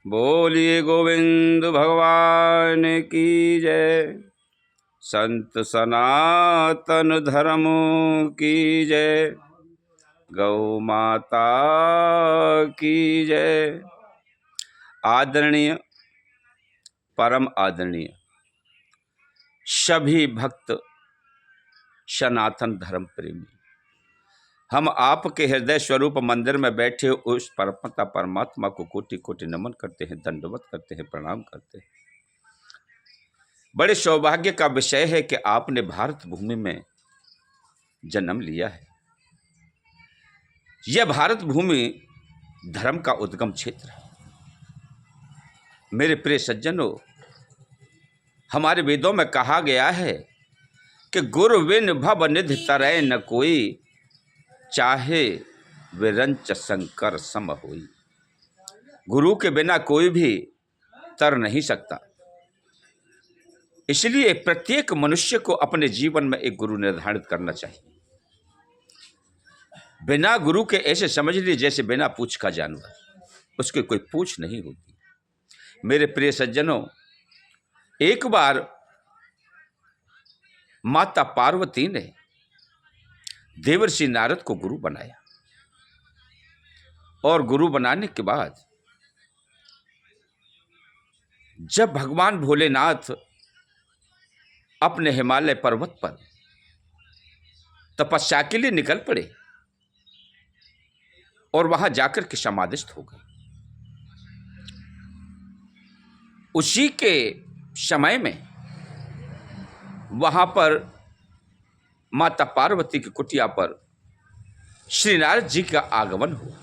बोलिए गोविंद भगवान की जय। संत सनातन धर्म की जय। गौ माता की जय। आदरणीय, परम आदरणीय सभी भक्त सनातन धर्म प्रेमी, हम आपके हृदय स्वरूप मंदिर में बैठे उस परमपिता परमात्मा को कोटि कोटि नमन करते हैं, दंडवत करते हैं, प्रणाम करते हैं। बड़े सौभाग्य का विषय है कि आपने भारत भूमि में जन्म लिया है। यह भारत भूमि धर्म का उद्गम क्षेत्र है। मेरे प्रिय सज्जनों, हमारे वेदों में कहा गया है कि गुरु बिन भव निधि तरय न कोई, चाहे विरंच शंकर सम होई। गुरु के बिना कोई भी तर नहीं सकता। इसलिए प्रत्येक मनुष्य को अपने जीवन में एक गुरु निर्धारित करना चाहिए। बिना गुरु के ऐसे समझ लीजिए जैसे बिना पूंछ का जानवर, उसकी कोई पूंछ नहीं होती। मेरे प्रिय सज्जनों, एक बार माता पार्वती ने देवर्षि नारद को गुरु बनाया और गुरु बनाने के बाद जब भगवान भोलेनाथ अपने हिमालय पर्वत पर तपस्या के लिए निकल पड़े और वहां जाकर के समाधिस्थ हो गए, उसी के समय में वहां पर माता पार्वती की कुटिया पर श्री नारद जी का आगमन हुआ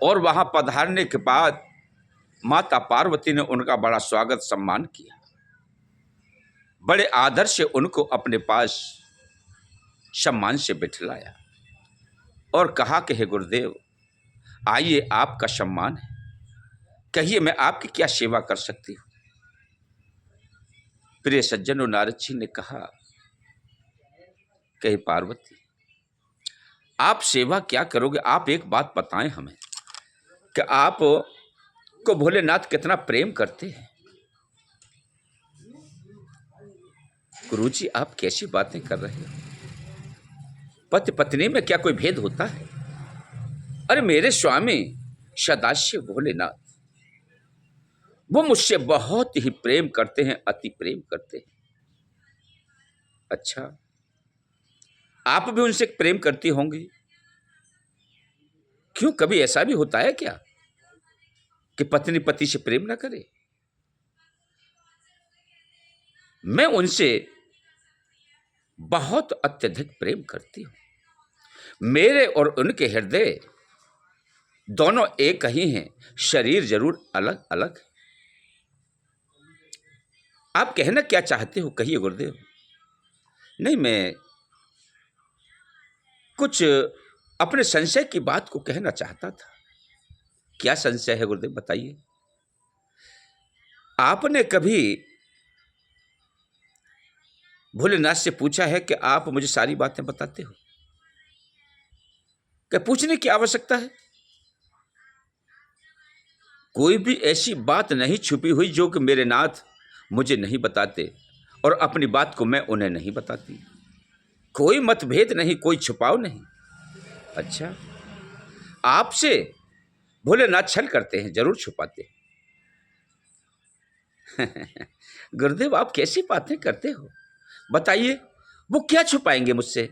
और वहां पधारने के बाद माता पार्वती ने उनका बड़ा स्वागत सम्मान किया। बड़े आदर से उनको अपने पास सम्मान से बिठलाया और कहा कि हे गुरुदेव, आइए, आपका सम्मान है, कहिए मैं आपकी क्या सेवा कर सकती हूं। प्रिय सज्जनों, नारद जी ने कहा कि पार्वती, आप सेवा क्या करोगे? आप एक बात बताएं हमें कि आप को भोलेनाथ कितना प्रेम करते हैं। गुरुजी, आप कैसी बातें कर रहे हो? पति पत्नी में क्या कोई भेद होता है? अरे मेरे स्वामी सदाशिव भोलेनाथ, वो मुझसे बहुत ही प्रेम करते हैं, अति प्रेम करते हैं। अच्छा, आप भी उनसे प्रेम करती होंगी। क्यों, कभी ऐसा भी होता है क्या कि पत्नी पति से प्रेम ना करे? मैं उनसे बहुत अत्यधिक प्रेम करती हूं। मेरे और उनके हृदय दोनों एक ही हैं, शरीर जरूर अलग अलग है। आप कहना क्या चाहते हो, कहिए गुरुदेव। नहीं, मैं कुछ अपने संशय की बात को कहना चाहता था। क्या संशय है गुरुदेव, बताइए। आपने कभी भोलेनाथ से पूछा है कि आप मुझे सारी बातें बताते हो? क्या पूछने की आवश्यकता है? कोई भी ऐसी बात नहीं छुपी हुई जो कि मेरे नाथ मुझे नहीं बताते और अपनी बात को मैं उन्हें नहीं बताती। कोई मतभेद नहीं, कोई छुपाव नहीं। अच्छा, आपसे भोलेनाथ छल करते हैं, जरूर छुपाते हैं। गुरुदेव, आप कैसी बातें करते हो? बताइए, वो क्या छुपाएंगे मुझसे?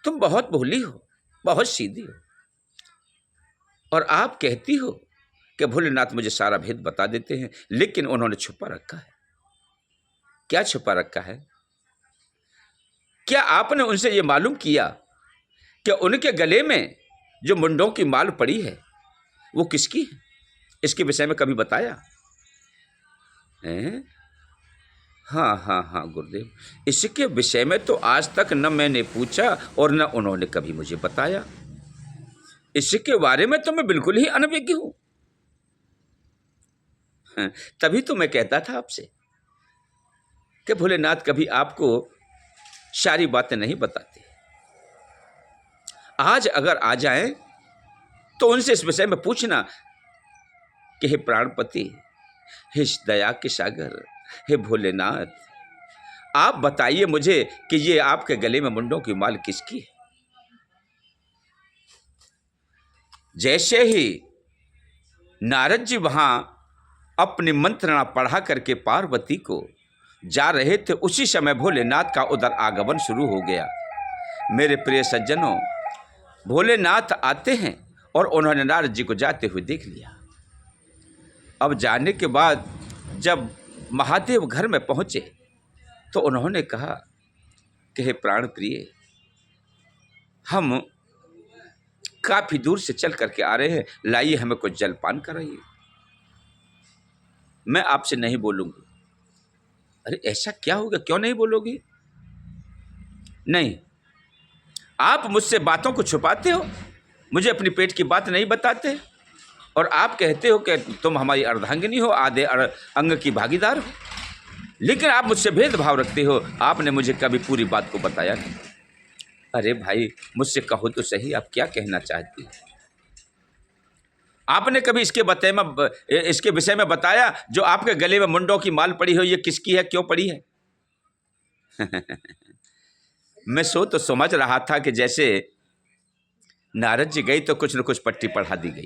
तुम बहुत भोली हो, बहुत सीधी हो, और आप कहती हो कि भोलेनाथ मुझे सारा भेद बता देते हैं, लेकिन उन्होंने छुपा रखा है। क्या छुपा रखा है? क्या आपने उनसे यह मालूम किया कि उनके गले में जो मुंडों की माल पड़ी है वो किसकी है? इसके विषय में कभी बताया है? हाँ हाँ हाँ गुरुदेव, इसके विषय में तो आज तक न मैंने पूछा और न उन्होंने कभी मुझे बताया। इसके बारे में तो मैं बिल्कुल ही अनभिज्ञ हूं। तभी तो मैं कहता था आपसे कि भोलेनाथ कभी आपको सारी बातें नहीं बताते। आज अगर आ जाएं तो उनसे इस विषय में पूछना कि हे प्राणपति, हे दया के सागर, हे भोलेनाथ, आप बताइए मुझे कि ये आपके गले में मुंडों की माल किसकी है। जैसे ही नारद जी वहां अपनी मंत्रणा पढ़ा करके पार्वती को जा रहे थे, उसी समय भोलेनाथ का उधर आगमन शुरू हो गया। मेरे प्रिय सज्जनों, भोलेनाथ आते हैं और उन्होंने नारद जी को जाते हुए देख लिया। अब जाने के बाद जब महादेव घर में पहुंचे तो उन्होंने कहा कि हे प्राण प्रिय, हम काफी दूर से चल करके आ रहे हैं, लाइए हमें कुछ जलपान कराइए। मैं आपसे नहीं बोलूंगी। अरे ऐसा क्या होगा, क्यों नहीं बोलोगी? नहीं, आप मुझसे बातों को छुपाते हो, मुझे अपनी पेट की बात नहीं बताते, और आप कहते हो कि तुम हमारी अर्धांगिनी हो, आधे अंग की भागीदार हो, लेकिन आप मुझसे भेदभाव रखते हो। आपने मुझे कभी पूरी बात को बताया नहीं। अरे भाई, मुझसे कहो तो सही, आप क्या कहना चाहती हो? आपने कभी इसके विषय में बताया जो आपके गले में मुंडों की माल पड़ी हो, ये किसकी है, क्यों पड़ी है? मैं तो समझ रहा था कि जैसे नारद जी गई तो कुछ न कुछ पट्टी पढ़ा दी गई।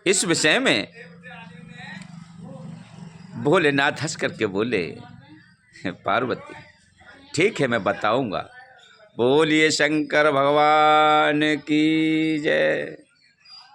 इस विषय में भोलेनाथ हंस करके बोले, पार्वती ठीक है, मैं बताऊंगा। बोलिए शंकर भगवान की जय।